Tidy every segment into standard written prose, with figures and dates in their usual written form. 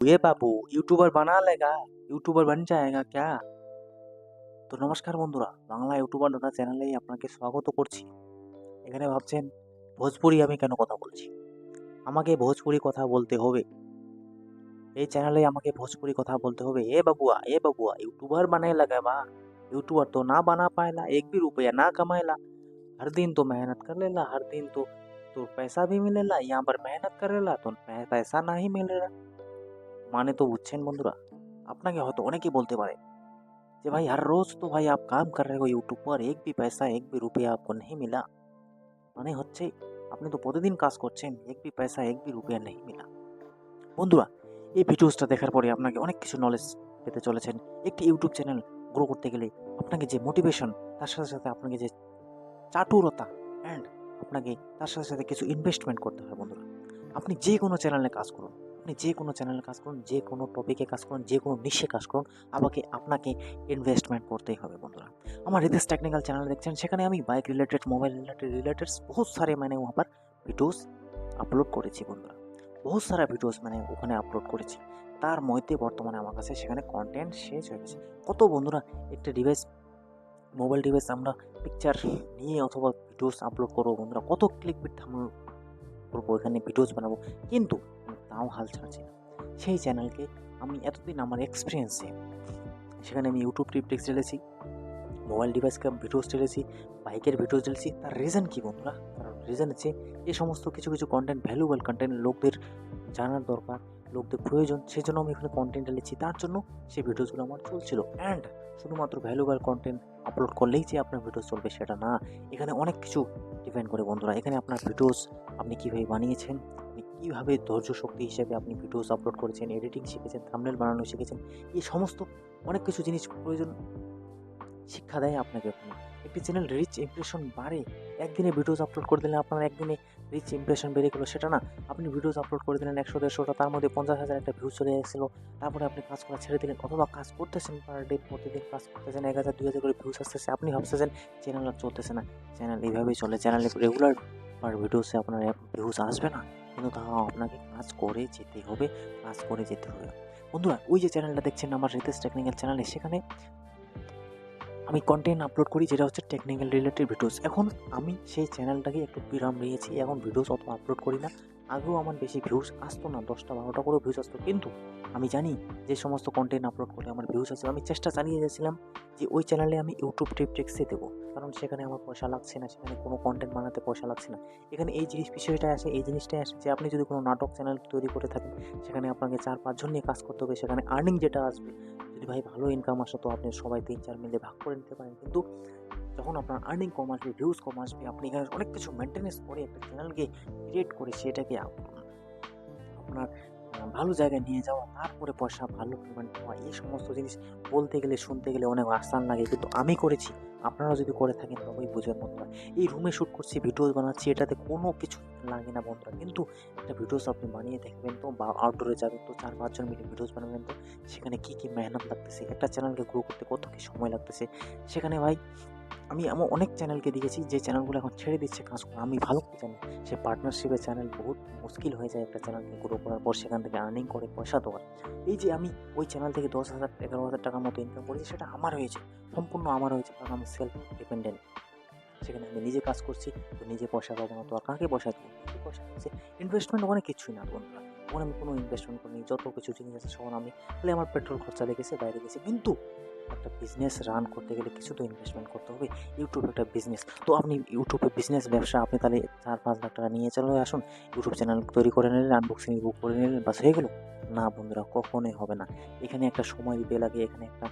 ये बाबू यूट्यूबर बना लेगा, यूट्यूबर बन जाएगा क्या? তো নমস্কার বন্ধুরা, বাংলা ইউটিউবার দাদা চ্যানেলে আপনাকে স্বাগত করছি। এখানে ভাবছেন ভোজপুরি আমি কেন কথা বলছি? আমাকে ভোজপুরি কথা বলতে হবে। এই চ্যানেলে আমাকে भोजपुरी কথা बोलते होवे। ए बबुआ यूट्यूबर बने लगा बा। यूट्यूबर तो ना बना पाएला, एक भी रुपया ना कमाएला। हर दिन तो मेहनत कर लेला, हर दिन तो पैसा भी मिलेला। यहाँ पर मेहनत करेला तो पैसा नहीं मिलेला। মানে তো বুঝছেন বন্ধুরা? আপনাকে হয়তো অনেকেই বলতে পারে कि भाई हर रोज तो भाई आप काम कर रहे हो यूट्यूब पर, एक भी पैसा एक भी रुपया आपको नहीं मिला। মানে হচ্ছে আপনি তো প্রতিদিন কাজ করছেন, এক বি পয়সা এক বি রুপিয়া নেই মিলা। বন্ধুরা, এই ভিডিওসটা দেখার পরে আপনাকে অনেক কিছু নলেজ পেতে চলেছেন। একটি ইউটিউব চ্যানেল গ্রো করতে গেলে আপনাকে যে মোটিভেশন, তার সাথে সাথে আপনাকে যে চাটুরতা অ্যান্ড আপনাকে তার সাথে সাথে কিছু ইনভেস্টমেন্ট করতে হয় বন্ধুরা। আপনি যে কোনো চ্যানেলে কাজ করুন, আপনি যে কোনো চ্যানেলে কাজ করুন, যে কোনো টপিকে কাজ করুন, যে কোনো নিশে কাজ করুন, আপনাকে ইনভেস্টমেন্ট করতেই হবে বন্ধুরা। আমার রিতেশ टेक्निकल চ্যানেল দেখছেন, সেখানে আমি বাইক রিলেটেড, মোবাইল রিলেটেড बहुत सारे मैंने वहाँ पर ভিডিওস আপলোড করেছি বন্ধুরা। বহুত সারা ভিডিওস মানে ওখানে আপলোড করেছি। তার মধ্যে বর্তমানে আমার কাছে সেখানে কন্টেন্ট শেষ হয়ে গেছে। কত বন্ধুরা একটা ডিভাইস, মোবাইল ডিভাইস আমরা পিকচার নিয়ে অথবা ভিডিওস আপলোড করবো বন্ধুরা, কত ক্লিকবিট থাম্বনেল করবো, এখানে ভিডিওস বানাবো, কিন্তু আমি তাও হাল ছাড়ছি না। সেই চ্যানেলকে আমি এতদিন আমার এক্সপিরিয়েন্সে সেখানে আমি ইউটিউব টিপস ঢেলেছি, মোবাইল ডিভাইসকে ভিডিওস ঢেলেছি, বাইকের ভিডিওস ঢেলেছি। তার রিজন কি বন্ধুরা? কারণ রিজন হচ্ছে এই সমস্ত কিছু কিছু কন্টেন্ট, ভ্যালুয়েবল কন্টেন্ট লোকদের জানার দরকার, লোকদের প্রয়োজন, সেই জন্য আমি এখানে কন্টেন্ট ঢেলেছি। তার জন্য সেই ভিডিওসগুলো আমার চলছিল। অ্যান্ড শুধুমাত্র ভ্যালুয়েবল কন্টেন্ট আপলোড করলেই যে আপনার ভিডিও চলবে সেটা না, এখানে অনেক কিছু ডিপেন্ড করে বন্ধুরা। এখানে আপনার ভিডিওস আপনি কীভাবে বানিয়েছেন, আপনি কীভাবে ধৈর্য শক্তি হিসেবে আপনি ভিডিওস আপলোড করেছেন, এডিটিং শিখেছেন, থাম্বনেল বানানো শিখেছেন, এই সমস্ত অনেক কিছু জিনিস প্রয়োজন শিক্ষা দেয় আপনাকে ওখানে। একটি চ্যানেল রিচ ইমপ্রেশন বাড়ে, একদিনে ভিডিওস আপলোড করে দিলেন, আপনার একদিনে রিচ ইমপ্রেশন বেড়ে গেলো সেটা না। আপনি ভিডিওস আপলোড করে দিলেন 100-150টা, তার মধ্যে 50,000 একটা ভিউ চলে এসেছিলো, তারপরে আপনি কাজ করা ছেড়ে দিলেন, অথবা কাজ করতেছেন পার ডে, প্রতিদিন কাজ করতেছেন, 1000-2000 করে ভিউস আসতেছে, আপনি ভাবতেছেন চ্যানেল আর চলতেছে না। চ্যানেল এইভাবেই চলে, চ্যানেলে রেগুলার পার ভিডিওসে আপনার ভিউস আসবে না, কিন্তু তাও আপনাকে কাজ করে যেতে হবে, কাজ করে যেতে হবে বন্ধুরা। ওই যে চ্যানেলটা দেখছেন আমার রিতেশ টেকনিক্যাল চ্যানেলে, সেখানে আমি কন্টেন্ট আপলোড করি যেটা হচ্ছে টেকনিক্যাল রিলেটেড ভিডিওস। এখন আমি সেই চ্যানেলটাকে একটু বিরাম নিয়েছি, এখন ভিডিওস অত আপলোড করি না। আগেও আমার বেশি ভিউস আসতো না, 10টা-12টা করে ভিউস আসতো, কিন্তু আমি জানি যে সমস্ত কন্টেন্ট আপলোড করলে আমার ভিউস আসবে। আমি চেষ্টা চালিয়ে যাচ্ছিলাম যে ওই চ্যানেলে আমি ইউটিউব টিপসে দেবো, কারণ সেখানে আমার পয়সা লাগছে না, সেখানে কোনো কন্টেন্ট বানাতে পয়সা লাগছে না। এখানে এই বিষয়টাই আসে, এই জিনিসটাই আসে যে আপনি যদি কোনো নাটক চ্যানেল তৈরি করে থাকেন, সেখানে আপনাকে 4-5 জন নিয়ে কাজ করতে হবে, সেখানে আর্নিং যেটা আসবে, যদি ভাই ভালো ইনকাম আসে তো আপনি সবাই 3-4 মিলে ভাগ করে নিতে পারেন। কিন্তু যখন আপনার আর্নিং কম আসবে, ভিউজ কম আসবে, আপনি এখানে অনেক কিছু মেনটেনেন্স করে একটা চ্যানেলকে ক্রিয়েট করে সেটাকে আপনার ভালো জায়গায় নিয়ে যাওয়া, তারপরে পয়সা ভালো পেমেন্ট পাওয়া, এই সমস্ত জিনিস বলতে গেলে শুনতে গেলে অনেক আসান লাগে, কিন্তু আমি করেছি। আপনারা যদি করে থাকেন তবেই বুঝবেন বন্ধুরা। এই রুমে শ্যুট করছি, ভিডিওস বানাচ্ছি, এটাতে কোনো কিছু লাগে না বন্ধুরা, কিন্তু একটা ভিডিওস আপনি বানিয়ে দেখবেন তো, বা আউটডোরে যাবেন তো, 4-5 জন মিলে ভিডিওস বানাবেন তো, সেখানে কী কী মেহনত লাগতেছে, একটা চ্যানেলকে গ্রো করতে কত কী সময় লাগতেছে, সেখানে ভাই আমি এমন অনেক চ্যানেলকে দেখেছি যে চ্যানেলগুলো এখন ছেড়ে দিচ্ছে কাজ করা। আমি ভালো করে জানি সে পার্টনারশিপের চ্যানেল বহুত মুশকিল হয়ে যায় একটা চ্যানেলকে গ্রো করার পর, সেখান থেকে আর্নিং করে পয়সা দেওয়ার। এই যে আমি ওই চ্যানেল থেকে 10,000-11,000 টাকার মতো ইনকাম করেছি, সেটা আমার হয়েছে, সম্পূর্ণ আমার হয়েছে, কারণ আমি সেলফ ডিপেন্ডেন্ট। সেখানে আমি নিজে কাজ করছি, তো নিজে পয়সা পাবো না তো আর কাকে পয়সা দেবো? নিজে পয়সা আছে, ইনভেস্টমেন্ট ওখানে কিছুই না বন্ধুরা। ওখানে আমি কোনো ইনভেস্টমেন্ট করিনি, যত কিছু জিনিস আছে সব আমি খালি আমার পেট্রোল খরচা লেগেছে, বাইরে গেছে। কিন্তু একটা বিজনেস রান করতে গেলে কিছু তো ইনভেস্টমেন্ট করতে হবে। ইউটিউব একটা বিজনেস, তো আপনি ইউটিউবে বিজনেস ব্যবসা, আপনি তাহলে 4-5 লাখ টাকা নিয়ে চলে আসুন, ইউটিউব চ্যানেল তৈরি করে নিলেন, আনবক্সিং বুক করে নিলেন, বাস হয়ে গেল। না বন্ধুরা, কখনোই হবে না। এখানে একটা সময় দিতে লাগে, এখানে একটা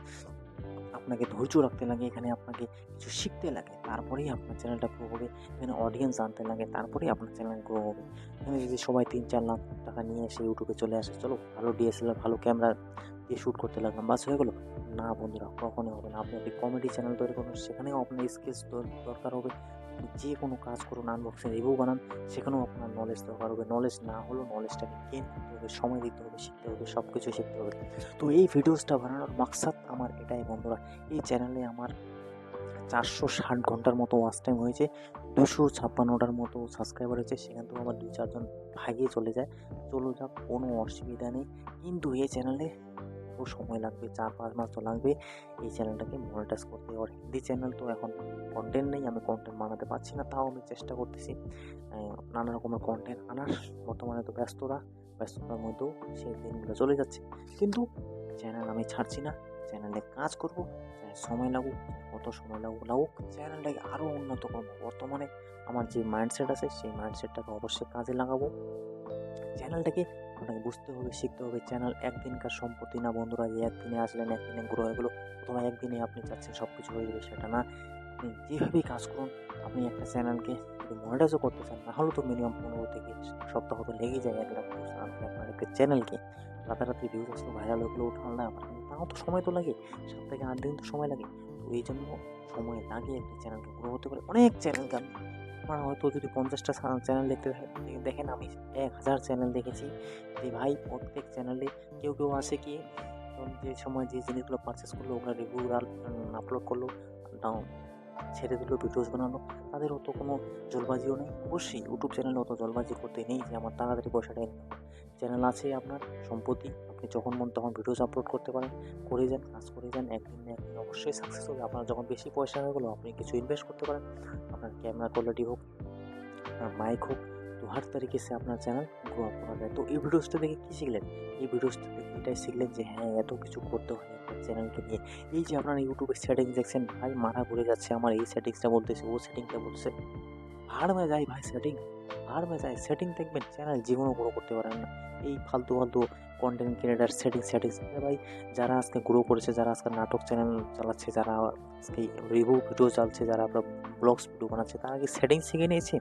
আপনাকে ধৈর্য রাখতে লাগে, এখানে আপনাকে কিছু শিখতে লাগে, তারপরেই আপনার চ্যানেলটা গ্রো হবে। এখানে অডিয়েন্স আনতে লাগে, তারপরেই আপনার চ্যানেল গ্রো হবে। এখানে যদি সবাই 3-4 লাখ টাকা নিয়ে এসে ইউটিউবে চলে আসে, চলো ভালো ডিএসএলআর, ভালো ক্যামেরা দিয়ে শ্যুট করতে লাগলাম, বাস হয়ে গেল। না বন্ধুরা, কখনোই হবে না। আপনি একটি কমেডি চ্যানেল তৈরি করুন, সেখানেও আপনার স্কিলস দরকার হবে। আপনি যে কোনো কাজ করুন, আনবক্সিং রিভিউ বানান, সেখানেও আপনার নলেজ দরকার হবে। নলেজ না হলেও নলেজটাকে গেইন করতে হবে, সময় দিতে হবে, শিখতে হবে, সব কিছু শিখতে হবে। তো এই ভিডিওসটা বানানোর মাকসাদ আমার এটাই বন্ধুরা। এই চ্যানেলে আমার 460 ঘন্টার মতো ওয়াচ টাইম হয়েছে, 256টার মতো সাবস্ক্রাইবার হয়েছে, সেখান থেকেও আমার 2-4 জন ভাগিয়ে চলে যায়, চলে যাক, কোনো অসুবিধা নেই। কিন্তু এই চ্যানেলে সময় লাগবে, 4-5 মাস তো লাগবে এই চ্যানেলটাকে মনিটাইজ করতে। আর হিন্দি চ্যানেল তো এখন কন্টেন্ট নেই, আমি কন্টেন্ট বানাতে পারছি না, তাও আমি চেষ্টা করতেছি নানা রকমের কন্টেন্ট আনার। বর্তমানে তো ব্যস্ততার মধ্যেও সেই দিনগুলো চলে যাচ্ছে, কিন্তু চ্যানেল আমি ছাড়ছি না, চ্যানেলে কাজ করব, চাই সময় লাগুক, কত সময় লাগুক চ্যানেলটাকে আরও উন্নত করবো। বর্তমানে আমার যে মাইন্ডসেট আছে সেই মাইন্ডসেটটাকে অবশ্যই কাজে লাগাবো। চ্যানেলটাকে আপনাকে বুঝতে হবে, শিখতে হবে। চ্যানেল একদিনকার সম্পত্তি না বন্ধুরা, যে একদিনে আসলেন একদিনে গ্রো হয়ে গেলো, অথবা একদিনে আপনি চাচ্ছেন সব কিছু হয়ে যাবে, সেটা না। আপনি যেভাবেই কাজ করুন, আপনি একটা চ্যানেলকে যদি মনিটাইজও করতে চান, তাহলে তো মিনিমাম 15 থেকে 1 সপ্তাহ তো লেগেই যায় 1 লাখ ভিউজ আনতে আপনার একটা চ্যানেলকে। রাতারাতি ভিউজ আসলে ভাইরাল হয়ে গেলে ওঠানো না আপনার, কিন্তু তাও তো সময় তো লাগে, 7 থেকে 8 দিন তো সময় লাগে। তো এই জন্য সময় লাগে একটি চ্যানেলকে গ্রো হতে পারে। অনেক চ্যানেলকে আপনারা হয়তো যদি 50টা চ্যানেল দেখেন, আমি 1000 চ্যানেল দেখেছি যে ভাই প্রত্যেক চ্যানেলে কেউ আছে কি যে সময় যে জিনিসগুলো পারচেস করলো ওগুলো রিভিউ আপলোড করলো, ডাউন ছেড়ে দিল, ভিডিওস বানালো, তাদের অত কোনো জলবাজিও নেই। অবশ্যই ইউটিউব চ্যানেলে অত জলবাজি করতে নেই যে আমার তাড়াতাড়ি পয়সাটা ইনকাম। চ্যানেল আছে আপনার সম্পত্তি, আপনি যখন মন তখন ভিডিওস আপলোড করতে পারেন, করে যান, কাজ করে যান, একদিন না একদিন অবশ্যই সাকসেস হবে। আপনার যখন বেশি পয়সা হয়ে গেলো, আপনি কিছু ইনভেস্ট করতে পারেন, আপনার ক্যামেরা কোয়ালিটি হোক, আপনার মাইক হোক, তো हर तरीके से আপনার চ্যানেল গ্রো আপ করা যায়। তো এই ভিডিওসটা দেখে কী শিখলেন? এই ভিডিওসটা দেখে এটাই শিখলেন যে হ্যাঁ, এত কিছু করতে হয় একটা চ্যানেলকে নিয়ে। এই যে আপনারা ইউটিউবের সেটিংস দেখছেন, ভাই মাথা ঘুরে যাচ্ছে আমার, এই সেটিংসটা বলতেছে, ও সেটিংটা বলছে। ভাড় में যায় ভাই সেটিং, ভাড় में যায়। সেটিং দেখবেন, চ্যানেল জীবনেও গ্রো করতে পারেন না। এই ফালতু কন্টেন্ট ক্রিয়েটার সেটিংস আরে ভাই, যারা আজকে গ্রো করেছে, যারা আজকে নাটক চ্যানেল চালাচ্ছে, যারা আজকে রিভিউ ভিডিও চালছে, যারা আপনার ব্লগস ভিডিও বানাচ্ছে, তারা কি সেটিংস শিখে নিয়েছে?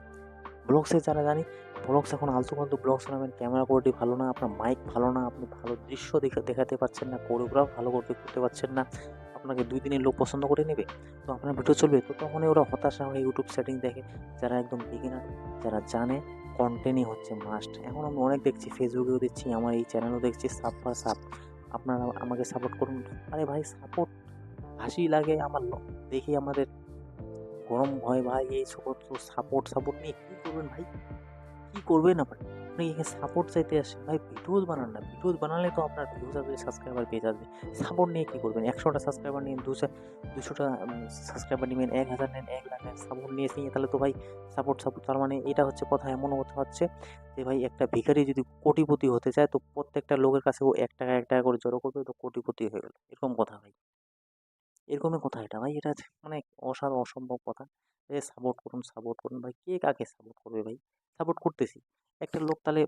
ব্লগসে যারা জানি, ব্লগস এখন আলতু-ফালতু ব্লগস বানাবেন, ক্যামেরা কোয়ালিটি ভালো না, আপনার মাইক ভালো না, আপনি ভালো দৃশ্য দেখাতে পারছেন না, কোরিওগ্রাফ ভালো করতে পারছেন না, আপনাকে 2 দিনের লোক পছন্দ করে নেবে? তো আপনার ভিডিও চলবে? তো তখনই ওরা হতাশা হয়ে ইউটিউব সেটিং দেখে। যারা একদম বিগিনার, যারা জানে কনটেন্টই হচ্ছে মাস্ট। এখন আমি অনেক দেখছি, ফেসবুকেও দেখছি, আমার এই চ্যানেলেও দেখছি, সাব ফর সাব। আপনারা আমাকে সাপোর্ট করুন। আরে ভাই সাপোর্ট, হাসি লাগে আমার দেখি আমাদের গরম হয় ভাই, এই সমস্ত সাপোর্ট নিয়ে কী করবেন ভাই? কি করবেন আপনি? আপনি এখানে সাপোর্ট চাইতে আসছেন। ভাই ভিডিওস বানান না। ভিডিওস বানালে তো আপনার ভিউজ আসবে, সাবস্ক্রাইবার পেয়ে যাবে। সাপোর্ট নিয়ে কি করবেন? ১০০ টা সাবস্ক্রাইবার নিন, ২০০ টা সাবস্ক্রাইবার নিবেন, ১,০০০ নেন, ১,০০,০০০ নেন, সাপোর্ট নিয়ে তাহলে তো ভাই সাপোর্ট তার মানে এটা হচ্ছে কথা, এমন কথা হচ্ছে যে ভাই একটা ভিখারি যদি কোটিপতি হতে চায়, তো প্রত্যেকটা লোকের কাছে ও ৳১ করে জড়ো করবে, তো কোটিপতি হয়ে গেল। এরকম কথা ভাই। এরকমই কথা এটা ভাই, এটা মানে অসম্ভব কথা। সাপোর্ট করুন ভাই। কে কাকে সাপোর্ট করবে ভাই? সাপোর্ট করতেছি। একটা লোক তাহলে,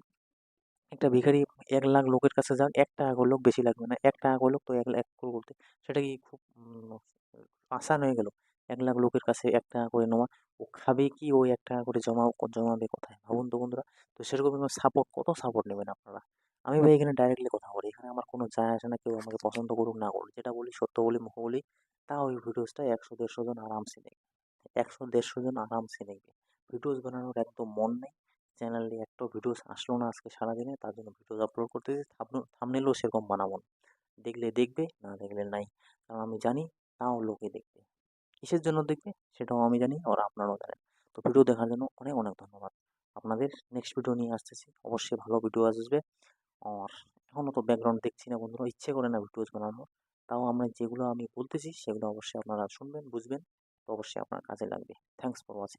একটা ভিখারি ১,০০,০০০ লোকের কাছে যাক, ৳১ করলেও বেশি লাগবে না। ৳১ করলেও তো ১ crore করতে। সেটা কি খুব আসান হয়ে গেল? ১,০০,০০০ লোকের কাছে ৳১ করে নেওয়া। ও খাবে কি? ওই ৳১ করে জমাবে কোথায়? ভাবুন তো বন্ধুরা। তো সেরকমই কত সাপোর্ট নেবেন আপনারা? আমি ভাই এখানে ডাইরেক্টলি কথা বলি। এখানে আমার কোনো যায় আসে না কেউ আমাকে পছন্দ করুক না করুক। যেটা বলি সত্য বলি, মুখে বলি। তাও ওই ভিডিওসটা ১০০-১৫০ জন আরামসে দেখবে। ১০০-১৫০ জন আরামসে দেখবে। ভিডিওস বানানোর একদম মন নেই। চ্যানেলে একটাও ভিডিওস আসলো না আজকে সারাদিনে, তার জন্য ভিডিওস আপলোড করতেছি। থাম্বনেলও সেরকম বানাবো না। দেখলে দেখবে, না দেখলে নাই। কারণ আমি জানি তাও লোকে দেখবে। কিসের জন্য দেখবে সেটাও আমি জানি, আর আপনারাও জানেন। তো ভিডিও দেখার জন্য অনেক ধন্যবাদ। আপনাদের নেক্সট ভিডিও নিয়ে আসতেছি। অবশ্যই ভালো ভিডিও আসবে। আর এখনও তো ব্যাকগ্রাউন্ড দেখছি না বন্ধুরা, ইচ্ছে করে না ভিডিওস বানানোর। তাও যেগুলো আমি বলতেছি সেগুলো অবশ্যই আপনারা শুনবেন, বুঝবেন। তো অবশ্যই আপনার কাজে লাগবে। Thanks for watching.